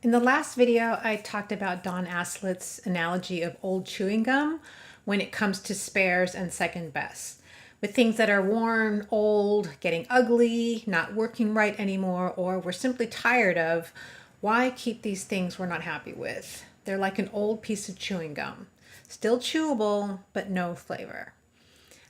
In the last video, I talked about Don Aslet's analogy of old chewing gum when it comes to spares and second best. With things that are worn, old, getting ugly, not working right anymore, or we're simply tired of, why keep these things we're not happy with? They're like an old piece of chewing gum. Still chewable, but no flavor.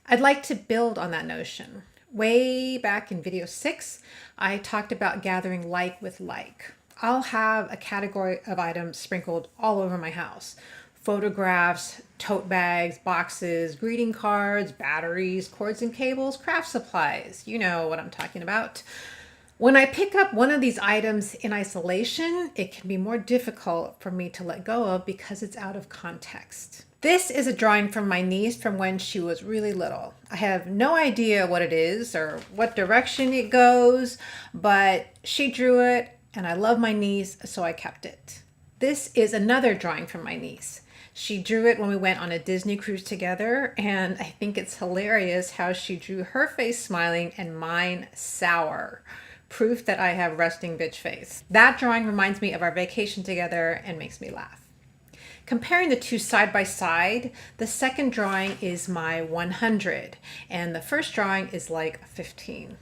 I'd like to build on that notion. Way back in video 6, I talked about gathering like with like. I'll have a category of items sprinkled all over my house. Photographs, tote bags, boxes, greeting cards, batteries, cords and cables, craft supplies. You know what I'm talking about. When I pick up one of these items in isolation, it can be more difficult for me to let go of because it's out of context. This is a drawing from my niece from when she was really little. I have no idea what it is or what direction it goes, but she drew it and I love my niece, so I kept it. This is another drawing from my niece. She drew it when we went on a Disney cruise together, and I think it's hilarious how she drew her face smiling and mine sour. Proof that I have resting bitch face. That drawing reminds me of our vacation together and makes me laugh. Comparing the two side by side, the second drawing is my 100 and the first drawing is like 15.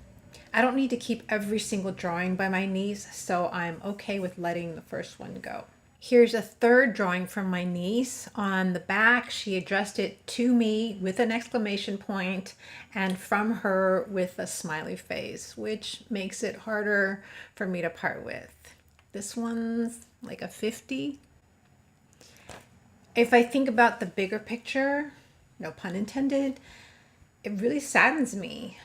I don't need to keep every single drawing by my niece, so I'm okay with letting the first one go. Here's a third drawing from my niece. On the back, she addressed it to me with an exclamation point and from her with a smiley face, which makes it harder for me to part with. This one's like a 50. If I think about the bigger picture, no pun intended, it really saddens me.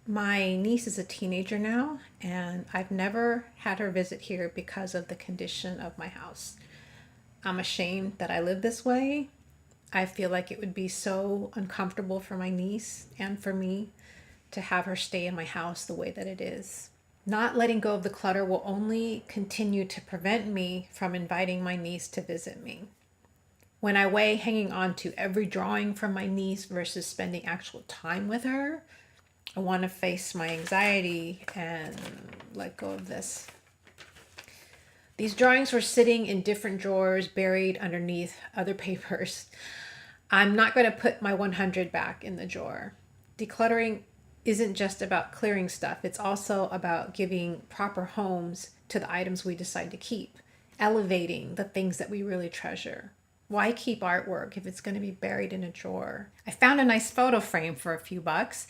My niece is a teenager now, and I've never had her visit here because of the condition of my house. I'm ashamed that I live this way. I feel like it would be so uncomfortable for my niece and for me to have her stay in my house the way that it is. Not letting go of the clutter will only continue to prevent me from inviting my niece to visit me. When I weigh hanging on to every drawing from my niece versus spending actual time with her, I want to face my anxiety and let go of this. These drawings were sitting in different drawers, buried underneath other papers. I'm not going to put my 100 back in the drawer. Decluttering isn't just about clearing stuff. It's also about giving proper homes to the items we decide to keep, elevating the things that we really treasure. Why keep artwork if it's going to be buried in a drawer? I found a nice photo frame for a few bucks.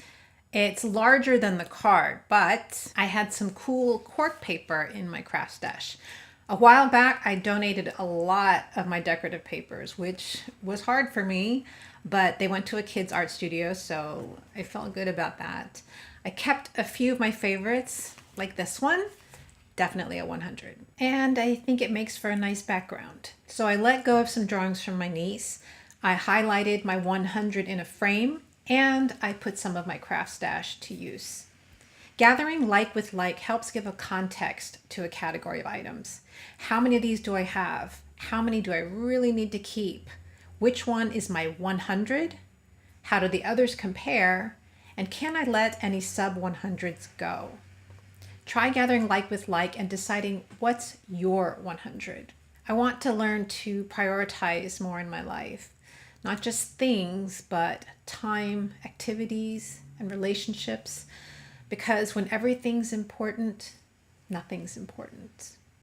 It's larger than the card, but I had some cool cork paper in my craft stash. A while back, I donated a lot of my decorative papers, which was hard for me, but they went to a kid's art studio, so I felt good about that. I kept a few of my favorites, like this one, definitely a 100. And I think it makes for a nice background. So I let go of some drawings from my niece. I highlighted my 100 in a frame, and I put some of my craft stash to use. Gathering like with like helps give a context to a category of items. How many of these do I have? How many do I really need to keep? Which one is my 100? How do the others compare? And can I let any sub 100s go? Try gathering like with like and deciding what's your 100. I want to learn to prioritize more in my life. Not just things, but time, activities, and relationships. Because when everything's important, nothing's important.